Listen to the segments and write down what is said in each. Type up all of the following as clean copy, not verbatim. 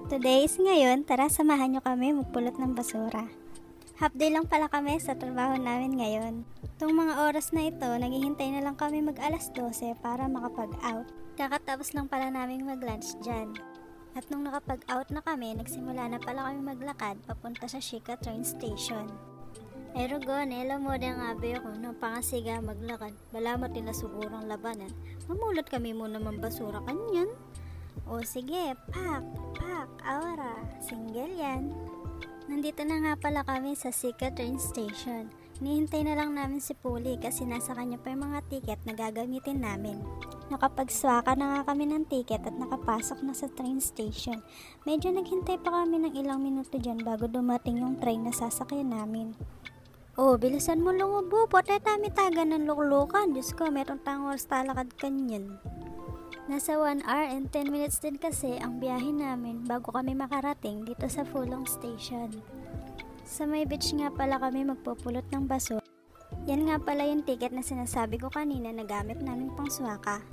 Today is ngayon, tara samahan nyo kami magpulot ng basura. Half day lang pala kami sa trabaho namin ngayon. Itong mga oras na ito, naghihintay na lang kami mag alas 12 para makapag-out. Kakatapos lang pala namin mag-lunch dyan. At nung nakapag-out na kami, nagsimula na pala kami maglakad papunta sa Shika train station. Ay rugon, alam mo din nga ba ako nung pangasiga maglakad. Balamat nila sigurang labanan. Mamulot kami muna ng basura kanyan. O sige, pak, awara, single yan. Nandito na nga pala kami sa Shika train station. Hinihintay na lang namin si Puli kasi nasa kanya pa yung mga ticket na gagamitin namin. Nakapagswaka na nga kami ng ticket at nakapasok na sa train station. Medyo naghintay pa kami ng ilang minuto dyan bago dumating yung train na sasakyan namin. Oh, bilisan mo lungubo, potay tami taga ng luklukan. Diyos ko, meron tayong oras talakad kanyan. Nasa 1 hour and 10 minutes din kasi ang biyahe namin bago kami makarating dito sa Fulong Station. Sa may beach nga pala kami magpupulot ng basura. Yan nga pala yung ticket na sinasabi ko kanina na gamit namin pang swaka.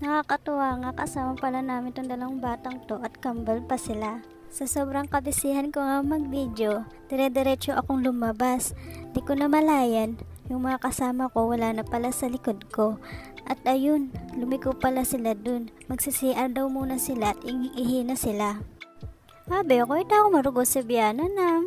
Nakakatuwa nga kasama pala namin itong dalawang batang to at kambal pa sila. Sa sobrang kabisihan ko nga mag-video, dire-diretso akong lumabas. Di ko na malayan, yung mga kasama ko wala na pala sa likod ko. At ayun, lumiko pala sila dun. Magsisiar daw muna sila at ihi na sila. Sabi ako, ito ako marugo sa biyana nam.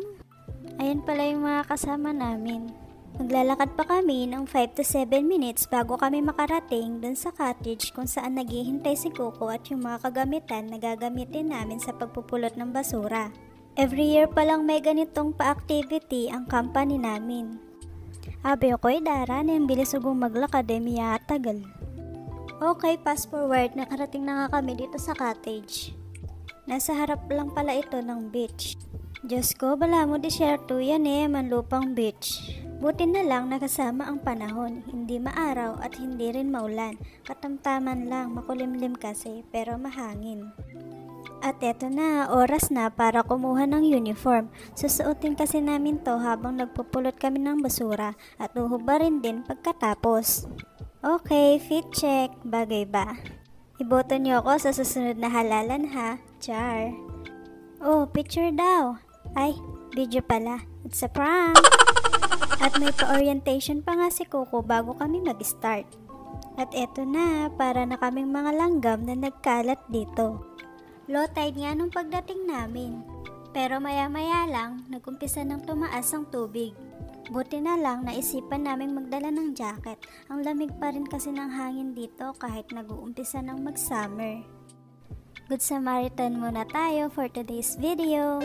Ayan pala yung mga kasama namin. Maglalakad pa kami ng 5 to 7 minutes bago kami makarating dun sa cottage kung saan naghihintay si Coco at yung mga kagamitan na gagamitin namin sa pagpupulot ng basura. Every year palang may ganitong pa-activity ang company namin. Abi ako'y daran, yung bilis ugong maglakad tagal. Okay, fast forward, nakarating na nga kami dito sa cottage. Nasa harap lang pala ito ng beach. Diyos ko, bala mo disyerto yan manlupang beach. Buti na lang nakasama ang panahon, hindi maaraw at hindi rin maulan. Katamtaman lang, makulimlim kasi, pero mahangin. At eto na, oras na para kumuha ng uniform. Susuotin kasi namin to habang nagpupulot kami ng basura at uhubarin din pagkatapos. Okay, fit check. Bagay ba? Iboto niyo ako sa susunod na halalan ha. Char. Oh, picture daw. Ay, video pala. It's a prank. At may pa-orientation pa nga si Coco bago kami mag-start. At eto na, para na kaming mga langgam na nagkalat dito. Low tide nga nung pagdating namin. Pero maya-maya lang, nag-umpisa ng tumaas ang tubig. Buti na lang, naisipan naming magdala ng jacket. Ang lamig pa rin kasi ng hangin dito kahit nag-uumpisa ng mag-summer. Good Samaritan muna tayo for today's video.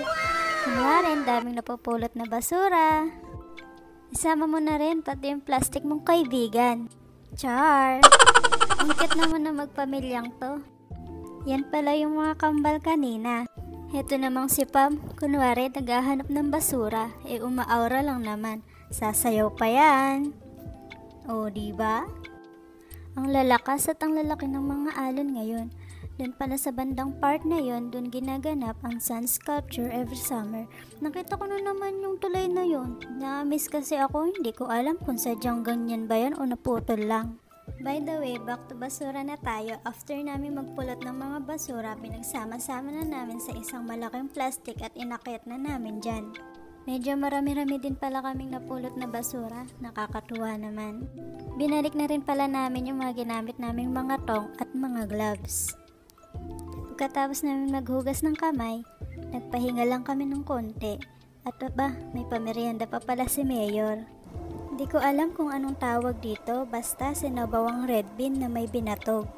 Kunwari, daming napupulot na basura. Isama mo na rin pati yung plastic mong kaibigan. Char! Ang cute naman na magpamilyang to. Yan pala yung mga kambal kanina. Heto namang si Pam, kunwari naghahanap ng basura, umaaura lang naman. Sasayaw pa yan. O, diba? Ang lalakas at ang lalaki ng mga alon ngayon. Doon pala sa bandang part na yon, doon ginaganap ang sun sculpture every summer. Nakita ko na naman yung tulay na yon. Na-miss kasi ako, hindi ko alam kung sadyang ganyan ba yan o naputol lang. By the way, back to basura na tayo. After namin magpulot ng mga basura, pinagsama-sama na namin sa isang malaking plastic at inakyat na namin dyan. Medyo marami-rami din pala kaming napulot na basura. Nakakatuwa naman. Binalik na rin pala namin yung mga ginamit naming mga tong at mga gloves. Pagkatapos namin maghugas ng kamay, nagpahinga lang kami ng konti. At may pamerienda pa pala si Mayor. Hindi ko alam kung anong tawag dito, basta sinabawang red bean na may binatog.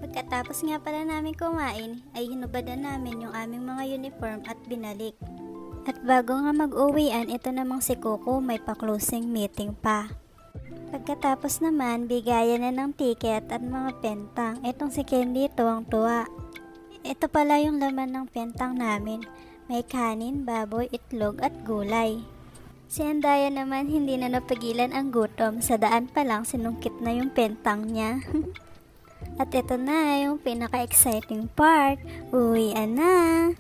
Pagkatapos nga pala namin kumain, ay hinubadan namin yung aming mga uniform at binalik. At bago nga mag-uwian, ito namang si Coco may pa-closing meeting pa. Pagkatapos naman, bigayan na ng ticket at mga pentang. Itong si Candy tuwang-tuwa. Ito pala yung laman ng pentang namin. May kanin, baboy, itlog at gulay. Si Andaya naman hindi na napigilan ang gutom. Sa daan pa lang sinungkit na yung pentang niya. At ito na yung pinaka-exciting part. Uwian na.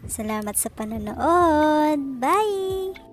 Salamat sa panonood. Bye!